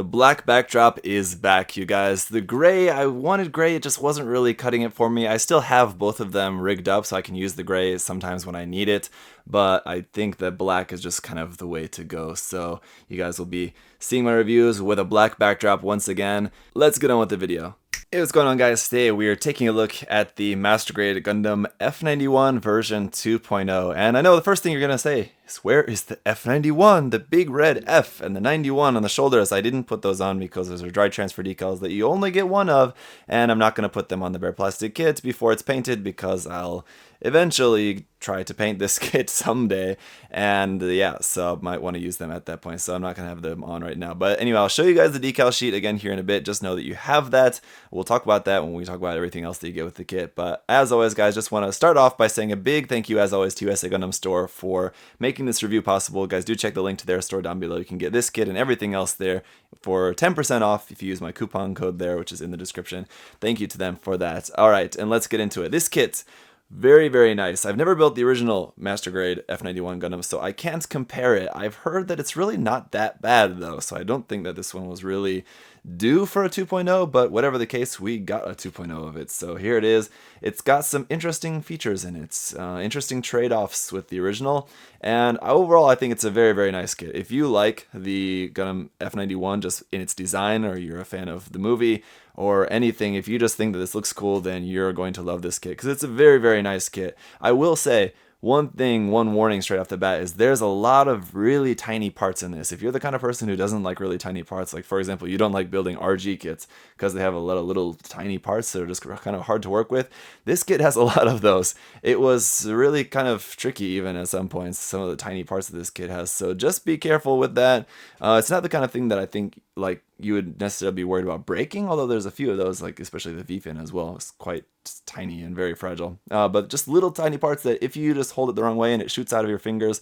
The black backdrop is back, you guys. The gray, I wanted gray, it just wasn't really cutting it for me. I still have both of them rigged up so I can use the gray sometimes when I need it, but I think that black is just kind of the way to go. So you guys will be seeing my reviews with a black backdrop once again. Let's get on with the video. Hey, what's going on, guys? Today we are taking a look at the Master Grade Gundam F91 version 2.0. And I know the first thing you're going to say is, where is the F91? The big red F and the 91 on the shoulders. I didn't put those on because those are dry transfer decals that you only get one of. And I'm not going to put them on the bare plastic kit before it's painted because I'll eventually try to paint this kit someday, and yeah, so I might want to use them at that point, so I'm not going to have them on right now. But anyway, I'll show you guys the decal sheet again here in a bit. Just know that you have that. We'll talk about that when we talk about everything else that you get with the kit. But as always, guys, just want to start off by saying a big thank you, as always, to USA Gundam Store for making this review possible. Guys, do check the link to their store down below. You can get this kit and everything else there for 10% off if you use my coupon code there, which is in the description. Thank you to them for that. All right, and let's get into it. This kit, very, very nice. I've never built the original Master Grade F91 Gundam, so I can't compare it. I've heard that it's really not that bad, though, so I don't think that this one was really due for a 2.0, but whatever the case, we got a 2.0 of it. So here it is. It's got some interesting features in it, interesting trade-offs with the original, and overall I think it's a very, very nice kit. If you like the Gundam F91 just in its design, or you're a fan of the movie, or anything, if you just think that this looks cool, then you're going to love this kit, because it's a very, very nice kit. I will say, one warning straight off the bat is there's a lot of really tiny parts in this. If you're the kind of person who doesn't like really tiny parts, like for example, you don't like building RG kits because they have a lot of little tiny parts that are just kind of hard to work with, this kit has a lot of those. It was really kind of tricky even at some points, some of the tiny parts that this kit has, so just be careful with that. It's not the kind of thing that I think like you would necessarily be worried about breaking, although there's a few of those, like especially the V-fin as well. It's quite tiny and very fragile, but just little tiny parts that if you just hold it the wrong way and it shoots out of your fingers,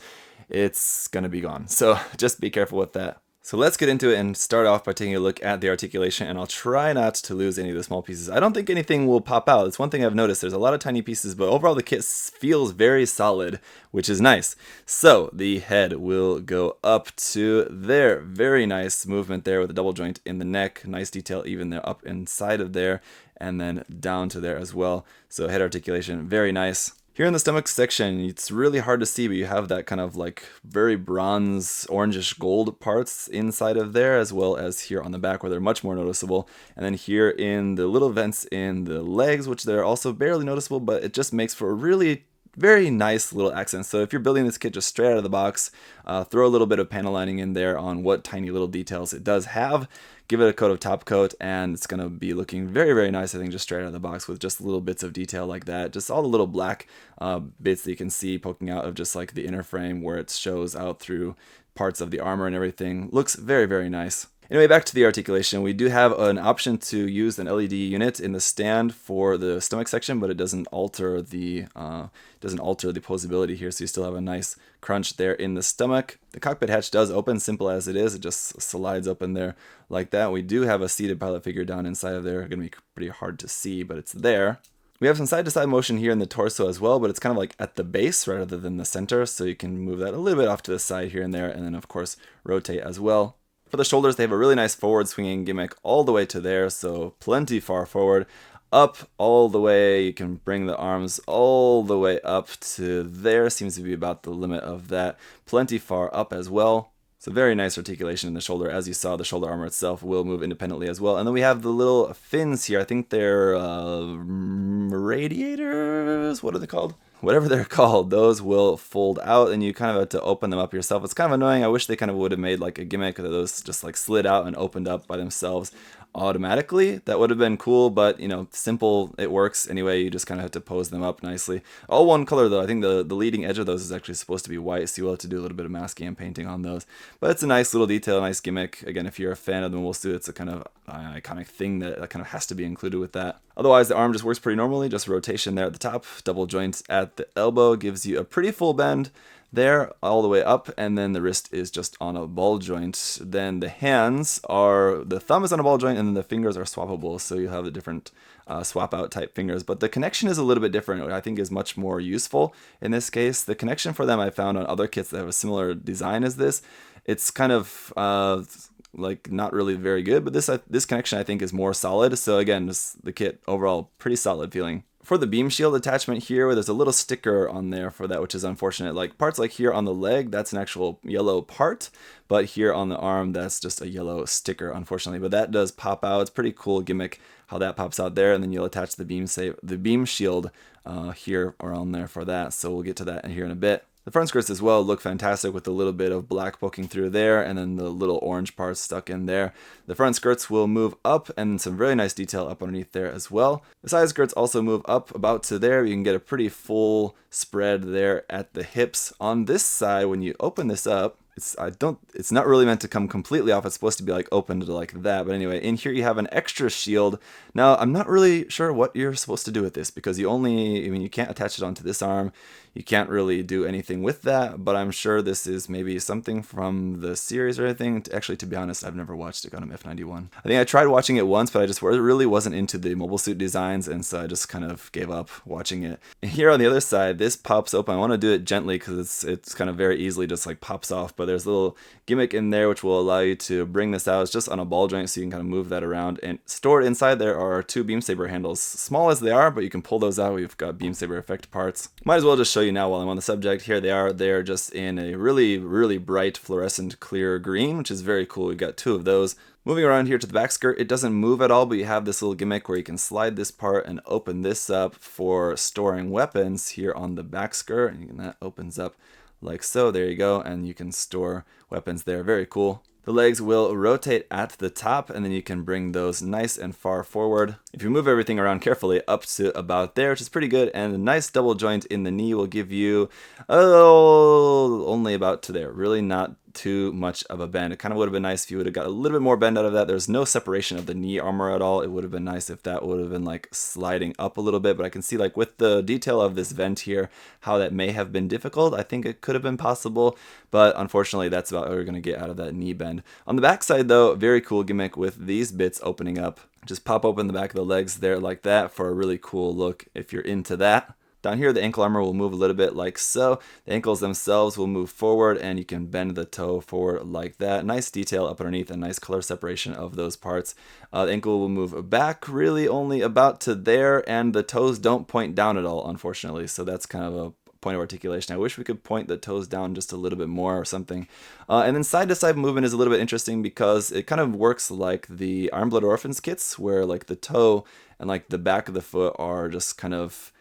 it's gonna be gone. So just be careful with that. So let's get into it and start off by taking a look at the articulation, and I'll try not to lose any of the small pieces. I don't think anything will pop out. It's one thing I've noticed. There's a lot of tiny pieces, but overall the kit feels very solid, which is nice. So the head will go up to there. Very nice movement there with a double joint in the neck. Nice detail even there up inside of there, and then down to there as well. So head articulation, very nice. Here in the stomach section, it's really hard to see, but you have that kind of like very bronze, orangish gold parts inside of there, as well as here on the back where they're much more noticeable. And then here in the little vents in the legs, which they're also barely noticeable, but it just makes for a really very nice little accent. So if you're building this kit just straight out of the box, throw a little bit of panel lining in there on what tiny little details it does have. Give it a coat of top coat, and it's going to be looking very, very nice, I think, just straight out of the box with just little bits of detail like that. Just all the little black bits that you can see poking out of just like the inner frame where it shows out through parts of the armor and everything. Looks very, very nice. Anyway, back to the articulation. We do have an option to use an LED unit in the stand for the stomach section, but it doesn't alter the posability here, so you still have a nice crunch there in the stomach. The cockpit hatch does open, simple as it is. It just slides open there like that. We do have a seated pilot figure down inside of there. Going to be pretty hard to see, but it's there. We have some side-to-side motion here in the torso as well, but it's kind of like at the base rather than the center, so you can move that a little bit off to the side here and there, and then of course rotate as well. For the shoulders, they have a really nice forward swinging gimmick all the way to there, so plenty far forward. Up all the way, you can bring the arms all the way up to there, seems to be about the limit of that. Plenty far up as well. So very nice articulation in the shoulder. As you saw, the shoulder armor itself will move independently as well. And then we have the little fins here. I think they're radiators? What are they called? Whatever they're called, those will fold out, and you kind of have to open them up yourself. It's kind of annoying. I wish they kind of would have made like a gimmick that those just like slid out and opened up by themselves automatically. That would have been cool, but you know, simple, it works anyway. You just kind of have to pose them up nicely. All one color though. I think the leading edge of those is actually supposed to be white, so you'll have to do a little bit of masking and painting on those. But it's a nice little detail, a nice gimmick. Again, if you're a fan of them, we'll see, it's a kind of iconic thing that kind of has to be included with that. Otherwise, the arm just works pretty normally, just rotation there at the top, double joint at the elbow, gives you a pretty full bend there all the way up, and then the wrist is just on a ball joint. Then the hands are, the thumb is on a ball joint, and then the fingers are swappable, so you have the different swap out type fingers. But the connection is a little bit different, which I think is much more useful in this case. The connection for them I found on other kits that have a similar design as this. It's kind of like not really very good, but this connection I think is more solid. So again, just the kit overall pretty solid feeling. For the beam shield attachment here, where there's a little sticker on there for that, which is unfortunate. Like parts like here on the leg, that's an actual yellow part, but here on the arm, that's just a yellow sticker, unfortunately. But that does pop out. It's pretty cool gimmick how that pops out there, and then you'll attach the beam shield here around there for that. So we'll get to that here in a bit. The front skirts as well look fantastic with a little bit of black poking through there and then the little orange parts stuck in there. The front skirts will move up and some really nice detail up underneath there as well. The side skirts also move up about to there. You can get a pretty full spread there at the hips. On this side, when you open this up, it's not really meant to come completely off. It's supposed to be like opened like that. But anyway, in here you have an extra shield. Now, I'm not really sure what you're supposed to do with this because you can't attach it onto this arm. You can't really do anything with that, but I'm sure this is maybe something from the series or anything. Actually, to be honest, I've never watched a Gundam F91. I think I tried watching it once, but I just really wasn't into the mobile suit designs, and so I just kind of gave up watching it. And here on the other side, this pops open. I want to do it gently because it's kind of very easily just like pops off, but there's a little gimmick in there which will allow you to bring this out. It's just on a ball joint, so you can kind of move that around. And stored inside there are two beam saber handles, small as they are, but you can pull those out. We've got beam saber effect parts. Might as well just show you now while I'm on the subject. Here they are. They're just in a really bright fluorescent clear green, which is very cool. We've got two of those. Moving around here to the back skirt, it doesn't move at all, but you have this little gimmick where you can slide this part and open this up for storing weapons here on the back skirt, and that opens up like so. There you go, and you can store weapons there. Very cool. The legs will rotate at the top, and then you can bring those nice and far forward. If you move everything around carefully, up to about there, which is pretty good, and a nice double joint in the knee will give you only about to there. Really not too much of a bend. It kind of would have been nice if you would have got a little bit more bend out of that. There's no separation of the knee armor at all. It would have been nice if that would have been like sliding up a little bit, but I can see like with the detail of this vent here, how that may have been difficult. I think it could have been possible, but unfortunately that's about what we're going to get out of that knee bend. On the back side though, very cool gimmick with these bits opening up. Just pop open the back of the legs there like that for a really cool look if you're into that. Down here, the ankle armor will move a little bit like so. The ankles themselves will move forward, and you can bend the toe forward like that. Nice detail up underneath and nice color separation of those parts. The ankle will move back really only about to there, and the toes don't point down at all, unfortunately. So that's kind of a point of articulation. I wish we could point the toes down just a little bit more or something. And then side to side movement is a little bit interesting because it kind of works like the Iron Blood Orphans kits, where like the toe and like the back of the foot are just kind of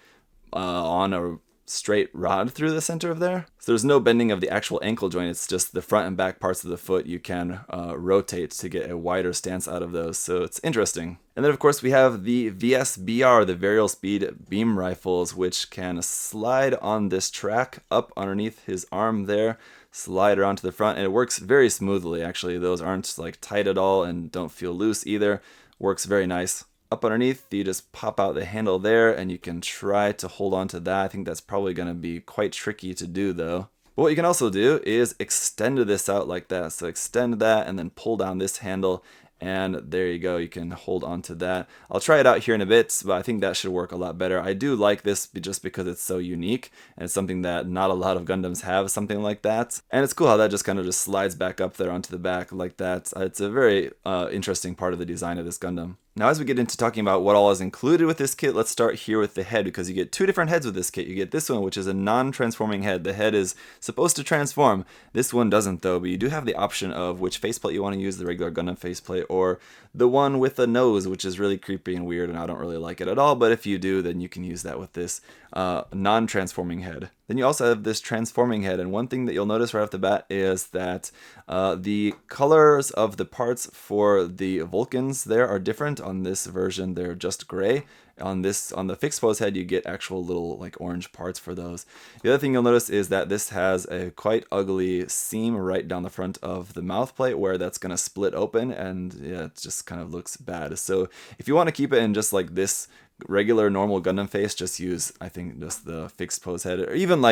on a straight rod through the center of there. So there's no bending of the actual ankle joint. It's just the front and back parts of the foot you can rotate to get a wider stance out of those. So it's interesting. And then of course we have the VSBR, the Variable Speed Beam Rifles, which can slide on this track up underneath his arm there, slide around to the front, and it works very smoothly. Actually, those aren't like tight at all and don't feel loose either. Works very nice. Up underneath, you just pop out the handle there, and you can try to hold on to that. I think that's probably going to be quite tricky to do, though. But what you can also do is extend this out like that. So extend that, and then pull down this handle, and there you go. You can hold on to that. I'll try it out here in a bit, but I think that should work a lot better. I do like this just because it's so unique, and it's something that not a lot of Gundams have, something like that. And it's cool how that just kind of just slides back up there onto the back like that. It's a very interesting part of the design of this Gundam. Now, as we get into talking about what all is included with this kit, let's start here with the head, because you get two different heads with this kit. You get this one, which is a non-transforming head. The head is supposed to transform. This one doesn't, though, but you do have the option of which faceplate you want to use, the regular Gundam faceplate, or the one with a nose, which is really creepy and weird, and I don't really like it at all, but if you do, then you can use that with this non-transforming head. Then you also have this transforming head, and one thing that you'll notice right off the bat is that the colors of the parts for the Vulcans there are different. On this version, they're just gray. On the fixed pose head, you get actual little like orange parts for those. The other thing you'll notice is that this has a quite ugly seam right down the front of the mouth plate where that's going to split open, and yeah, it just kind of looks bad. So if you want to keep it in just like this regular normal Gundam face, just use, I think, just the fixed pose head, or even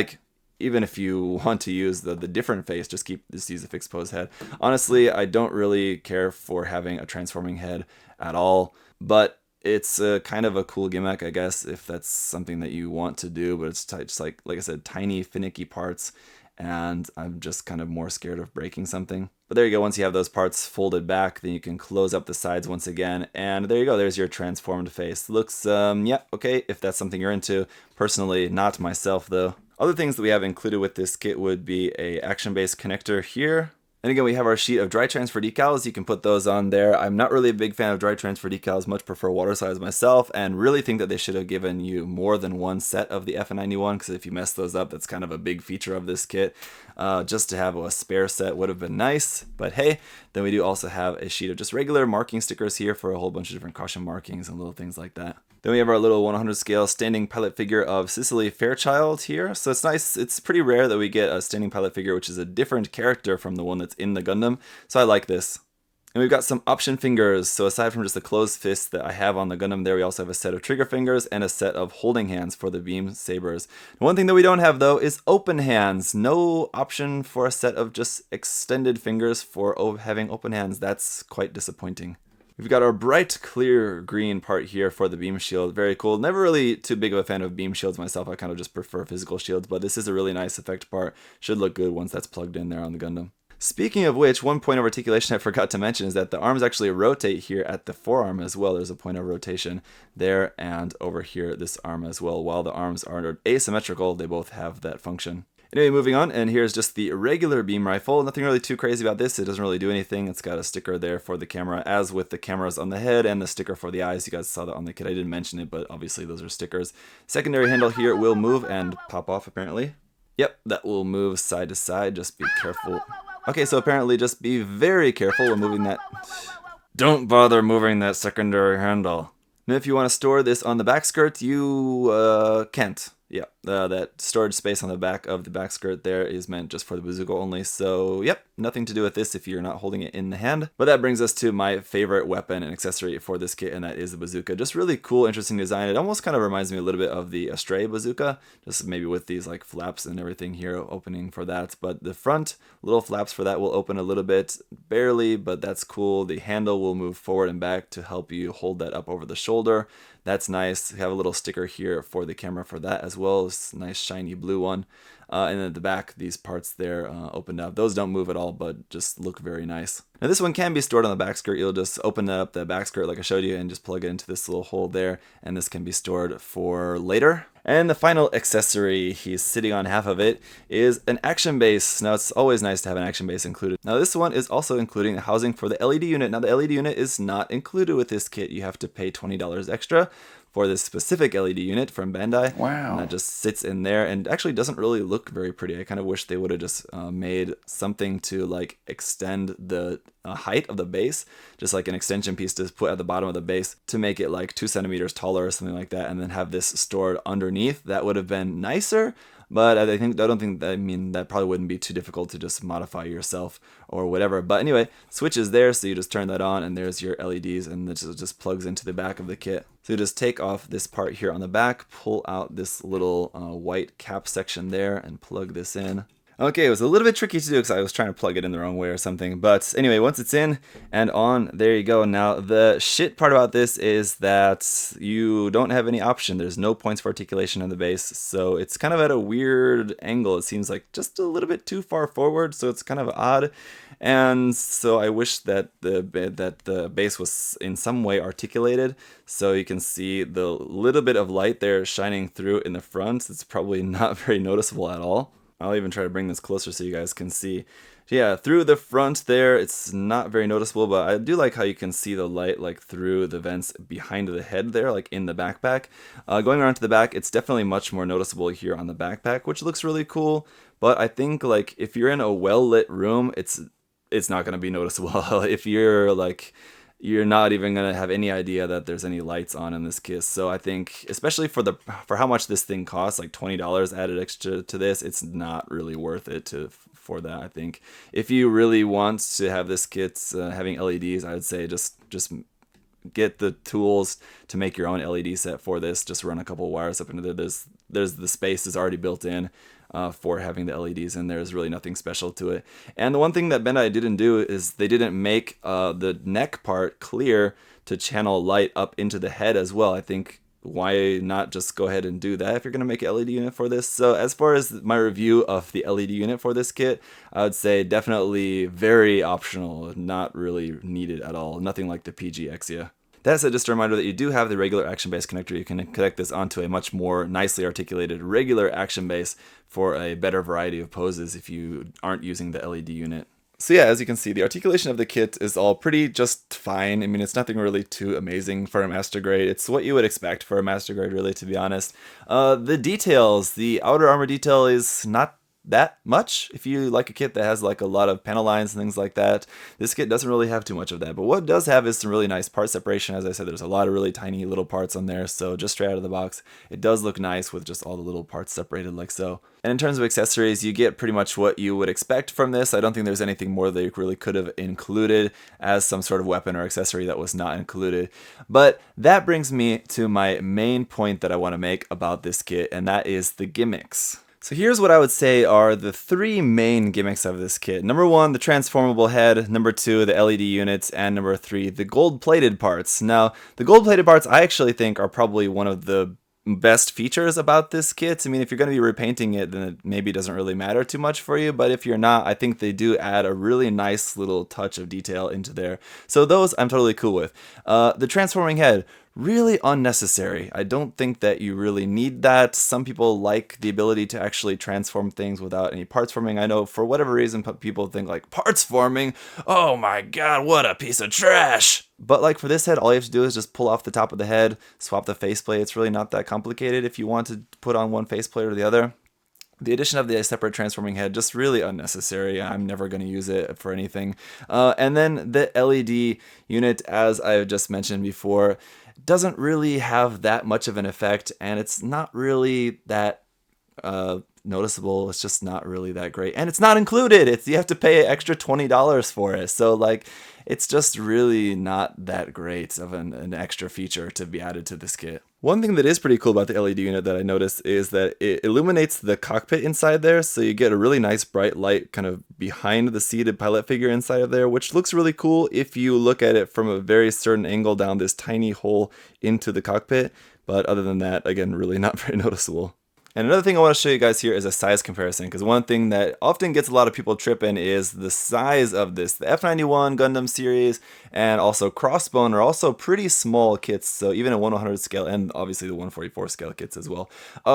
if you want to use the different face, just use the fixed pose head. Honestly, I don't really care for having a transforming head at all, but it's kind of a cool gimmick, I guess, if that's something that you want to do. But it's just like I said, tiny finicky parts, and I'm just kind of more scared of breaking something. But there you go, once you have those parts folded back, then you can close up the sides once again, and there you go, there's your transformed face. Looks, yeah, okay, if that's something you're into. Personally, not myself, though. Other things that we have included with this kit would be a action-based connector here. And again, we have our sheet of dry transfer decals. You can put those on there. I'm not really a big fan of dry transfer decals, much prefer water slides myself, and really think that they should have given you more than one set of the F91, because if you mess those up, that's kind of a big feature of this kit. Just to have a spare set would have been nice, but hey, then we do also have a sheet of just regular marking stickers here for a whole bunch of different caution markings and little things like that. Then we have our little 100 scale standing pilot figure of Cicely Fairchild here. So it's nice. It's pretty rare that we get a standing pilot figure which is a different character from the one that's in the Gundam. So I like this. And we've got some option fingers. So aside from just the closed fist that I have on the Gundam there, we also have a set of trigger fingers and a set of holding hands for the beam sabers. One thing that we don't have though is open hands. No option for a set of just extended fingers for having open hands. That's quite disappointing. We've got our bright, clear green part here for the beam shield. Very cool. Never really too big of a fan of beam shields myself. I kind of just prefer physical shields, but this is a really nice effect part. Should look good once that's plugged in there on the Gundam. Speaking of which, one point of articulation I forgot to mention is that the arms actually rotate here at the forearm as well. There's a point of rotation there and over here, this arm as well. While the arms are asymmetrical, they both have that function. Anyway, moving on, and here's just the regular beam rifle. Nothing really too crazy about this. It doesn't really do anything. It's got a sticker there for the camera, as with the cameras on the head and the sticker for the eyes. You guys saw that on the kit. I didn't mention it, but obviously those are stickers. Secondary handle here will move and pop off, apparently. Yep, that will move side to side. Just be careful. Okay, so apparently just be very careful when moving that. Don't bother moving that secondary handle. Now, if you want to store this on the back skirt, you can't. Yeah, that storage space on the back of the back skirt there is meant just for the bazooka only. So, yep, nothing to do with this if you're not holding it in the hand. But that brings us to my favorite weapon and accessory for this kit, and that is the bazooka. Just really cool, interesting design. It almost kind of reminds me a little bit of the Astray bazooka, just maybe with these like flaps and everything here opening for that. But the front little flaps for that will open a little bit, barely, but that's cool. The handle will move forward and back to help you hold that up over the shoulder. That's nice. We have a little sticker here for the camera for that as well. It's a nice shiny blue one. And then at the back, these parts there opened up. Those don't move at all, but just look very nice. Now this one can be stored on the back skirt. You'll just open up the back skirt like I showed you and just plug it into this little hole there. And this can be stored for later. And the final accessory, he's sitting on half of it, is an action base. Now it's always nice to have an action base included. Now this one is also including the housing for the LED unit. Now the LED unit is not included with this kit. You have to pay $20 extra for this specific LED unit from Bandai. Wow. And that just sits in there and actually doesn't really look very pretty. I kind of wish they would have just made something to like extend the height of the base, just like an extension piece to put at the bottom of the base to make it like 2 centimeters taller or something like that, and then have this stored underneath. That would have been nicer. But I don't think that probably wouldn't be too difficult to just modify yourself or whatever. But anyway, switch is there, so you just turn that on and there's your LEDs, and it just plugs into the back of the kit. So you just take off this part here on the back, pull out this little white cap section there and plug this in. Okay, it was a little bit tricky to do because I was trying to plug it in the wrong way or something. But anyway, once it's in and on, there you go. Now, the shit part about this is that you don't have any option. There's no points for articulation on the base. So it's kind of at a weird angle. It seems like just a little bit too far forward. So it's kind of odd. And so I wish that the base was in some way articulated. So you can see the little bit of light there shining through in the front. It's probably not very noticeable at all. I'll even try to bring this closer so you guys can see. Yeah, through the front there, it's not very noticeable, but I do like how you can see the light like through the vents behind the head there, like in the backpack. Going around to the back, it's definitely much more noticeable here on the backpack, which looks really cool. But I think like if you're in a well-lit room, it's not going to be noticeable. If you're not even going to have any idea that there's any lights on in this kit. So I think, especially for how much this thing costs, like $20 added extra to this, it's not really worth it for that, I think. If you really want to have this kit having LEDs, I would say just get the tools to make your own LED set for this. Just run a couple wires up into there. There's the space is already built in. For having the LEDs in there. Is really nothing special to it. And the one thing that Bandai didn't do is they didn't make the neck part clear to channel light up into the head as well. I think why not just go ahead and do that if you're going to make an LED unit for this? So as far as my review of the LED unit for this kit, I would say definitely very optional, not really needed at all. Nothing like the PG Exia. That said, just a reminder that you do have the regular action base connector. You can connect this onto a much more nicely articulated regular action base for a better variety of poses if you aren't using the LED unit. So yeah, as you can see, the articulation of the kit is all pretty just fine. I mean, it's nothing really too amazing for a master grade. It's what you would expect for a master grade, really, to be honest. The details, the outer armor detail is not that much. If you like a kit that has like a lot of panel lines and things like that, this kit doesn't really have too much of that. But what it does have is some really nice part separation. As I said, there's a lot of really tiny little parts on there, so just straight out of the box, it does look nice with just all the little parts separated like so. And in terms of accessories, you get pretty much what you would expect from this. I don't think there's anything more they really could have included as some sort of weapon or accessory that was not included. But that brings me to my main point that I want to make about this kit, and that is the gimmicks. So here's what I would say are the three main gimmicks of this kit. Number one, the transformable head. Number two, the LED units. And number three, the gold-plated parts. Now, the gold-plated parts I actually think are probably one of the best features about this kit. I mean, if you're going to be repainting it, then it maybe doesn't really matter too much for you, but if you're not, I think they do add a really nice little touch of detail into there. So those I'm totally cool with. The transforming head, really unnecessary. I don't think that you really need that. Some people like the ability to actually transform things without any parts forming. I know for whatever reason people think like, parts forming? Oh my god, what a piece of trash! But like for this head, all you have to do is just pull off the top of the head, swap the faceplate. It's really not that complicated if you want to put on one faceplate or the other. The addition of the separate transforming head, just really unnecessary. I'm never going to use it for anything. And then the LED unit, as I've just mentioned before, doesn't really have that much of an effect, and it's not really that noticeable. It's just not really that great, and it's not included. You have to pay an extra $20 for it. So like, it's just really not that great of an extra feature to be added to this kit. One thing that is pretty cool about the LED unit that I noticed is that it illuminates the cockpit inside there, so you get a really nice bright light kind of behind the seated pilot figure inside of there, which looks really cool if you look at it from a very certain angle down this tiny hole into the cockpit. But other than that, again, really not very noticeable. And another thing I want to show you guys here is a size comparison, because one thing that often gets a lot of people tripping is the size of this. The F91 Gundam series and also Crossbone are also pretty small kits, so even at 1/100 scale, and obviously the 1/44 scale kits as well,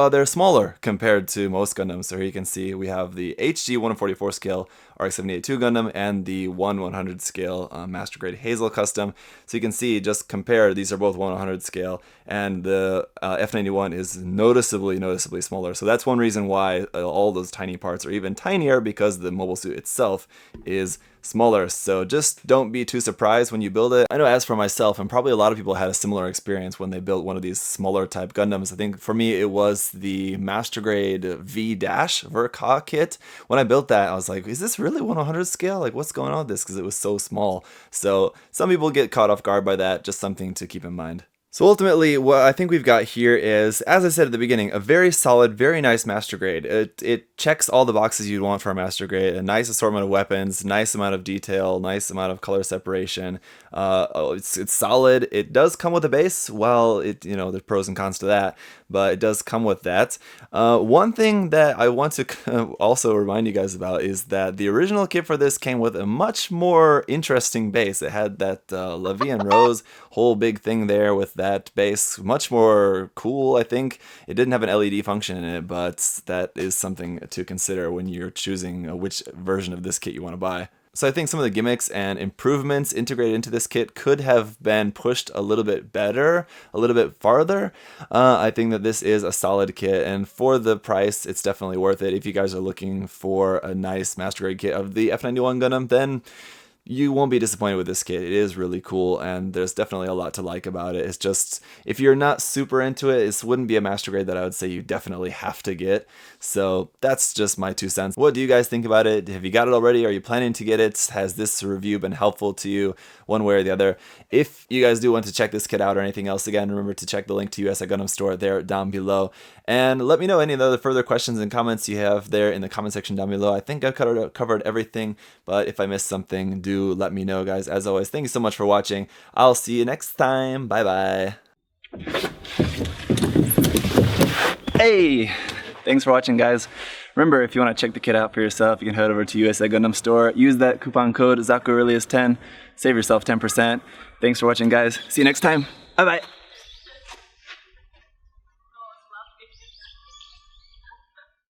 they're smaller compared to most Gundams. So here you can see we have the HG 1/44 scale RX-78-2 Gundam and the 1/100 scale Master Grade Hazel Custom. So you can see, just compare, these are both 1/100 scale, and the F91 is noticeably smaller. So that's one reason why all those tiny parts are even tinier, because the mobile suit itself is smaller. So just don't be too surprised when you build it. I know as for myself, and probably a lot of people had a similar experience when they built one of these smaller type Gundams. I think for me it was the Master Grade V-Ver.2.0 kit. When I built that, I was like, is this really 1/100 scale? Like, what's going on with this? Because it was so small. So some people get caught off guard by that. Just something to keep in mind. So ultimately, what I think we've got here is, as I said at the beginning, a very solid, very nice Master Grade. It checks all the boxes you'd want for a Master Grade. A nice assortment of weapons, nice amount of detail, nice amount of color separation. It's solid. It does come with a base. Well, there's pros and cons to that, but it does come with that. One thing that I want to also remind you guys about is that the original kit for this came with a much more interesting base. It had that La Vie en Rose whole big thing there with that base, much more cool. I think it didn't have an LED function in it, but that is something to consider when you're choosing which version of this kit you want to buy. So I think some of the gimmicks and improvements integrated into this kit could have been pushed a little bit better, a little bit farther. I think that this is a solid kit, and for the price, it's definitely worth it. If you guys are looking for a nice Master Grade kit of the F91 Gundam, then you won't be disappointed with this kit. It is really cool, and there's definitely a lot to like about it. It's just, if you're not super into it, this wouldn't be a Master Grade that I would say you definitely have to get. So that's just my 2 cents. What do you guys think about it? Have you got it already? Are you planning to get it? Has this review been helpful to you one way or the other? If you guys do want to check this kit out or anything else, again, remember to check the link to US at Gundam Store there down below. And let me know any of the other further questions and comments you have there in the comment section down below. I think I've covered everything, but if I missed something, do let me know, guys. As always, thank you so much for watching. I'll see you next time. Bye bye. Hey! Thanks for watching, guys. Remember, if you want to check the kit out for yourself, you can head over to USA Gundam Store. Use that coupon code ZakuAurelius10. Save yourself 10%. Thanks for watching, guys. See you next time. Bye-bye.